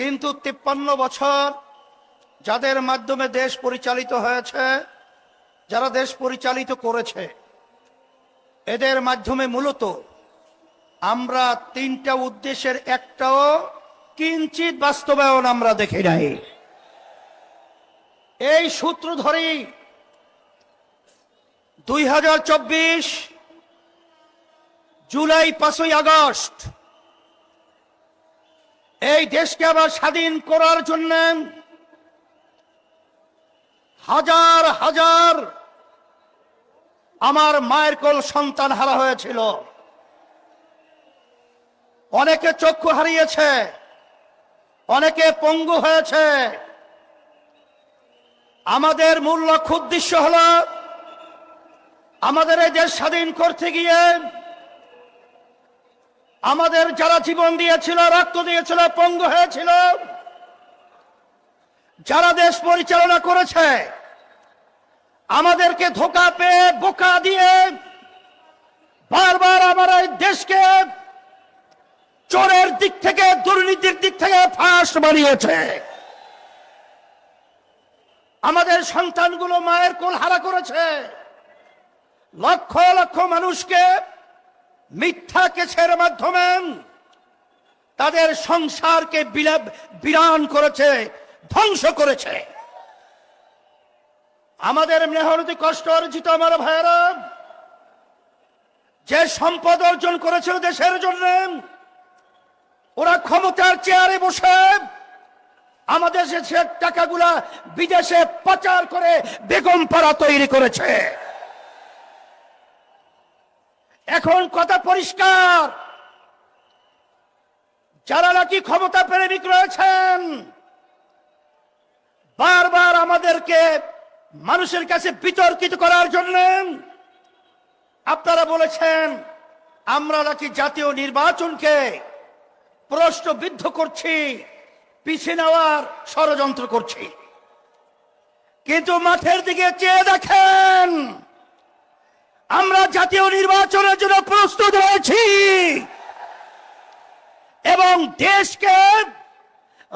কিন্তু 53 বছর যাদের মাধ্যমে দেশ পরিচালিত হয়েছে, যারা দেশ পরিচালিত করেছে, এদের মাধ্যমে মূলত আমরা তিনটা উদ্দেশ্যের একটাও কিঞ্চিত বাস্তবায়ন আমরা দেখি নাই। এই সূত্র ধরেই 2024 জুলাই 5ই আগস্ট এই দেশকে আবার স্বাধীন করার জন্য হাজার হাজার আমার মায়ের কোল সন্তান হারা হয়েছিল। অনেকে চক্ষু হারিয়েছে, অনেকে পঙ্গু হয়েছে। আমাদের মূল লক্ষ্য উদ্দেশ্য হল আমাদের এই দেশ স্বাধীন করতে গিয়ে আমাদের যারা জীবন দিয়েছিল, রক্ত দিয়েছিল, পঙ্গু হয়েছিল, যারা দেশ পরিচালনা করেছে, আমাদেরকে ধোঁকা পেয়ে বোকা দিয়ে বারবার আমার এই দেশকে চোরের দিক থেকে, দুর্নীতির দিক থেকে ফাঁস বানিয়েছে। আমাদের সন্তানগুলো মায়ের কোল হারা করেছে। লক্ষ লক্ষ মানুষকে মিথ্যা কেসের মাধ্যমে তাদের সংসারকে বিরান করেছে, ধ্বংস করেছে। আমাদের মেহনতি কষ্ট অর্জিত আমার ভাইয়েরা যে সম্পদ অর্জন করেছিল দেশের জন্য, ওরা ক্ষমতার চেয়ারে বসে আমাদের দেশের টাকাগুলা বিদেশে পাচার করে বেগম পাড়া তৈরি করেছে। এখন কথা পরিষ্কার, যারা নাকি ক্ষমতা প্রেমিক রয়েছেন, বারবার আমাদেরকে মানুষের কাছে বিতর্কিত করার জন্য আপনারা বলেছেন আমরা নাকি জাতীয় নির্বাচনকে প্রশ্নবিদ্ধ করছি, পিছিয়ে নেওয়ার ষড়যন্ত্র করছি। কিন্তু মাঠের দিকে চেয়ে দেখেন, আমরা জাতীয় নির্বাচনের জন্য প্রস্তুত রয়েছি এবং দেশকে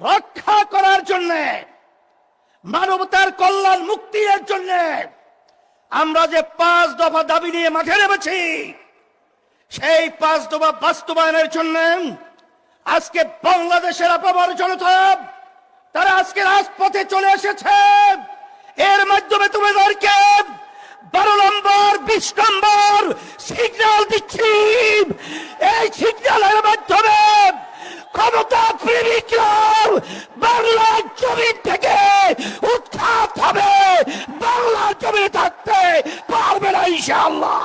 রক্ষা করার জন্য, মানবতার কল্যাণ মুক্তির জন্য আমরা যে 5 দফা দাবি নিয়ে মাঠে নেমেছি, সেই 5 দফা বাস্তবায়নের জন্য আজকে বাংলাদেশের আপামর জনতা তারা আজকে রাজপথে চলে এসেছে। এর মাধ্যমে তোমাদেরকে 12 নম্বর 20 নম্বর সিগন্যাল দিচ্ছি। এই সিগন্যালের মাধ্যমে ক্ষমতা প্রেমিকরা বাংলার জমিন থেকে উৎখাত হবে, বাংলার জমিনে থাকতে পারবে না ইনশাআল্লাহ।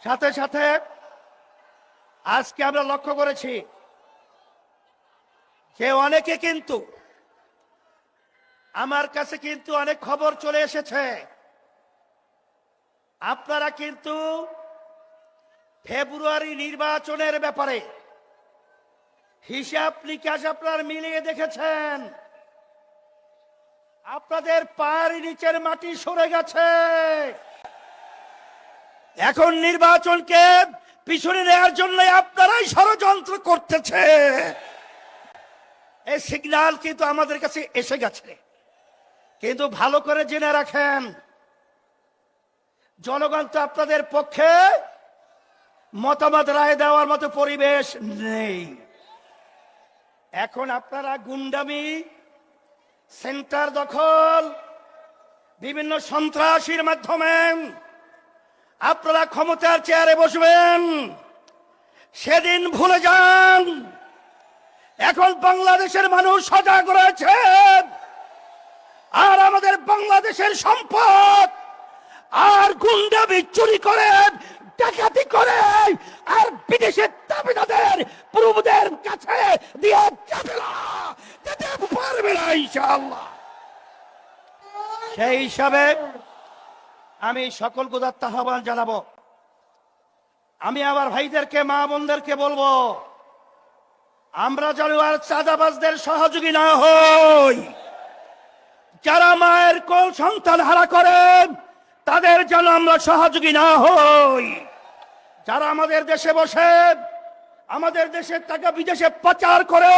সাথে সাথে আজকে আমরা লক্ষ্য করেছি যে অনেকে কিন্তু আমার কাছে কিন্তু অনেক খবর চলে এসেছে, আপনারা কিন্তু ফেব্রুয়ারি নির্বাচনের ব্যাপারে হিসাব নিকাশ আপনারা মিলিয়ে দেখেছেন, আপনাদের পায়ের নিচের মাটি সরে গেছে। এখন নির্বাচনকে পিছনে নেওয়ার জন্য আপনারাই ষড়যন্ত্র করতেছে। এই সিগন্যাল কিন্তু আমাদের কাছে এসে গেছে। কিন্তু ভালো করে জেনে রাখেন, জনগণ তো আপনাদের পক্ষে মতামত রায় দেওয়ার মতো পরিবেশ নেই। এখন আপনারা গুন্ডামি, সেন্টার দখল, বিভিন্ন সন্ত্রাসীর মাধ্যমে আপনারা ক্ষমতার চেয়ারে বসবেন, সেদিন ভুলে যান। এখন বাংলাদেশের মানুষ সজাগ রয়েছে, আর আমাদের বাংলাদেশের সম্পদ আর গুন্ডামি চুরি করে, ডাকাতি করে আর বিদেশের দাবিদারদের প্রভুদের কাছে দিয়ে যাবে না, যেতে পারবে না ইনশাআল্লাহ। সেই হিসাবে আমি সকল গুদার্থ আহ্বান জানাবো। আমি আমার ভাইদেরকে, মা বোনদেরকে বলবো, আমরা যেন আর চাঁদাবাজদের সহযোগী না হই। যারা মায়ের কোল সন্তান হারা করেন তাদের যেন আমরা সহযোগী না হই। যারা আমাদের দেশে বসে আমাদের দেশের টাকা বিদেশে পাচার করে,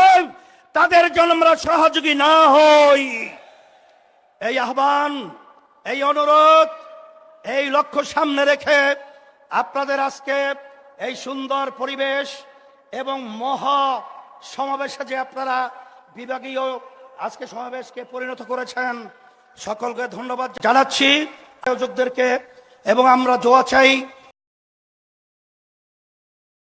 তাদের জন্য আমরা সহযোগী না হই। এই আহ্বান, এই অনুরোধ, এই লক্ষ্য সামনে রেখে আপনাদের আজকে এই সুন্দর পরিবেশ এবং মহা সমাবেশে যে আপনারা বিভাগীয় আজকে সমাবেশকে পরিণত করেছেন, সকলকে ধন্যবাদ জানাচ্ছি আয়োজকদেরকে। এবং আমরা দোয়া চাই